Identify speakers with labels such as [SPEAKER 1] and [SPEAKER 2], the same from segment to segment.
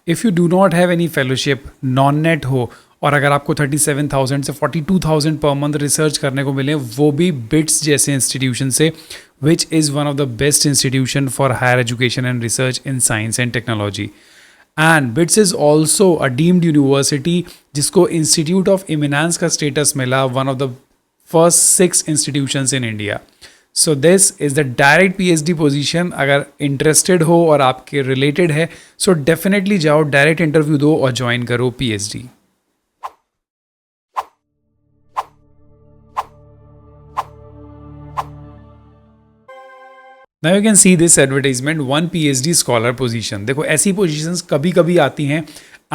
[SPEAKER 1] If you do not have any fellowship, non net हो, और अगर आपको 37,000 से 42,000 पर मंथ रिसर्च करने को मिले, वो भी बिट्स जैसे इंस्टीट्यूशन से, which is one of the best institution for higher education and research in science and technology. And BITS is also a deemed university जिसको इंस्टीट्यूट ऑफ इमिनेंस का status मिला, one of the first 6 institutions in India. So this is the direct PhD position. अगर interested हो और आपके related है, so definitely जाओ, direct interview दो और ज्वाइन करो PhD. Now you can see this advertisement, one PhD scholar position. देखो ऐसी positions कभी कभी आती हैं,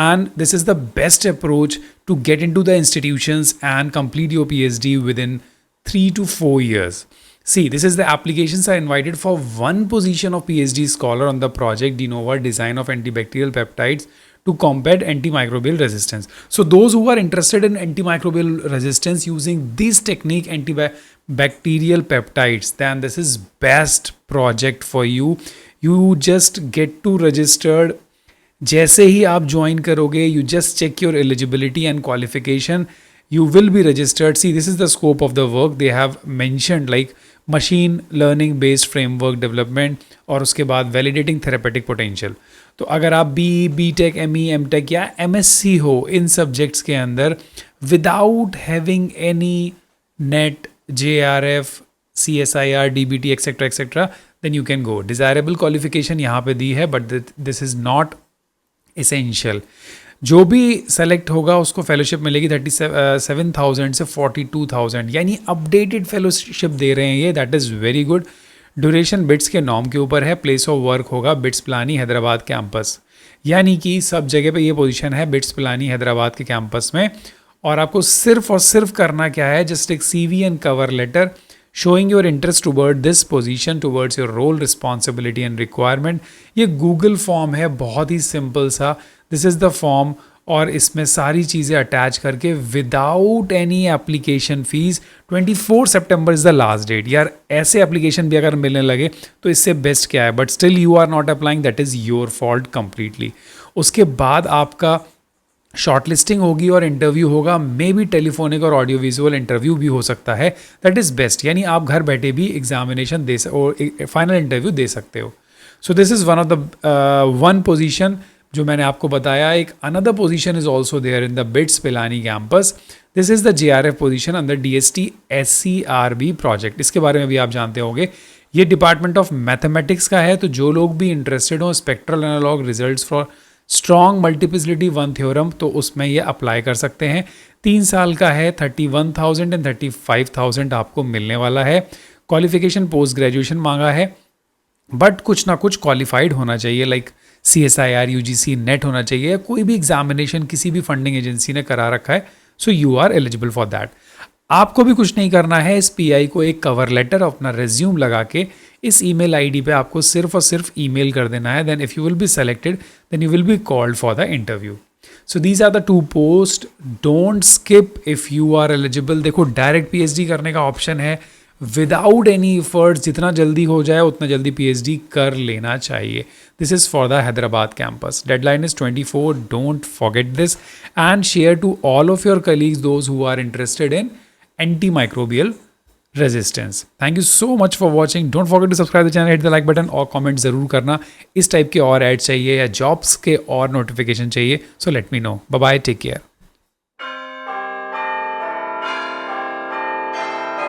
[SPEAKER 1] and this is the best approach to get into the institutions and complete your PhD within 3 to 4 years. See, this is the applications are invited for one position of PhD scholar on the project de novo design of antibacterial peptides to combat antimicrobial resistance. So those who are interested in antimicrobial resistance using this technique, antibacterial peptides, then this is best project for you. You just get to registered. जैसे ही आप join करोगे, you just check your eligibility and qualification, you will be registered. See, this is the scope of the work. They have mentioned like machine learning based framework development और उसके बाद validating therapeutic potential. तो अगर आप BTech, ME, MTech या MSc हो इन subjects के अंदर, without having any NET, JRF, CSIR, DBT, etc., then you can go. Desirable qualification यहाँ पे दी है, but this is not essential. जो भी सेलेक्ट होगा उसको फेलोशिप मिलेगी 37,000 से 42,000, यानी अपडेटेड फेलोशिप दे रहे हैं ये. That is very good. Duration bits के नॉर्म के ऊपर है. प्लेस ऑफ वर्क होगा बिट्स पिलानी हैदराबाद कैंपस, यानी कि सब जगह पे ये पोजीशन है बिट्स पिलानी हैदराबाद के कैंपस में. और आपको सिर्फ और सिर्फ करना क्या है, जस्ट एक CV and cover letter showing your interest toward this position, towards your role, responsibility and requirement. ये गूगल फॉर्म है, बहुत ही सिंपल सा. दिस इज़ द फॉर्म, और इसमें सारी चीज़ें अटैच करके विदाउट एनी एप्लीकेशन फीस. 24 सितंबर इज़ द लास्ट डेट. यार ऐसे एप्लीकेशन भी अगर मिलने लगे तो इससे बेस्ट क्या है, but still you are not applying, that is your fault completely. उसके बाद आपका शॉर्ट लिस्टिंग होगी और इंटरव्यू होगा. मे बी टेलीफोनिक और ऑडियो विजुअल इंटरव्यू भी हो सकता है. दैट इज़ बेस्ट, यानी आप घर बैठे भी एग्जामिनेशन दे और फाइनल इंटरव्यू दे सकते हो. So this is one of the one position जो मैंने आपको बताया. एक another position is also there in the BITS Pilani campus. This is the JRF position under DST SCRB project. इसके बारे में भी आप जानते होंगे. ये डिपार्टमेंट ऑफ मैथमेटिक्स का है. तो जो लोग भी इंटरेस्टेड हो spectral analogue results for strong multiplicity 1 theorem, तो उसमें ये अप्लाई कर सकते हैं. 3 साल का है. 31,000 एंड 35,000 आपको मिलने वाला है. क्वालिफिकेशन पोस्ट ग्रेजुएशन मांगा है, बट कुछ ना कुछ क्वालिफाइड होना चाहिए, लाइक CSIR, UGC, NET होना चाहिए. कोई भी एग्जामिनेशन किसी भी फंडिंग एजेंसी ने करा रखा है, so you are eligible for that. आपको भी कुछ नहीं करना है. इस PI को एक कवर लेटर अपना रेज्यूम लगा के इस email ID पे आपको सिर्फ और सिर्फ email कर देना है. Then if you will be selected, then you will be called for the interview. So these are the 2 post. Don't skip if you are eligible. देखो डायरेक्ट PhD करने का ऑप्शन है विदाउट एनी एफर्ट्स. जितना जल्दी हो जाए उतना जल्दी PhD कर लेना चाहिए. This is for the Hyderabad campus. Deadline is 24. Don't forget this and share to all of your colleagues those who are interested in antimicrobial resistance. Thank you so much for watching. Don't forget to subscribe the channel, hit the like button और comment ज़रूर करना. इस type के और add चाहिए या jobs के और नोटिफिकेशन चाहिए, so let me know. Bye bye, take care.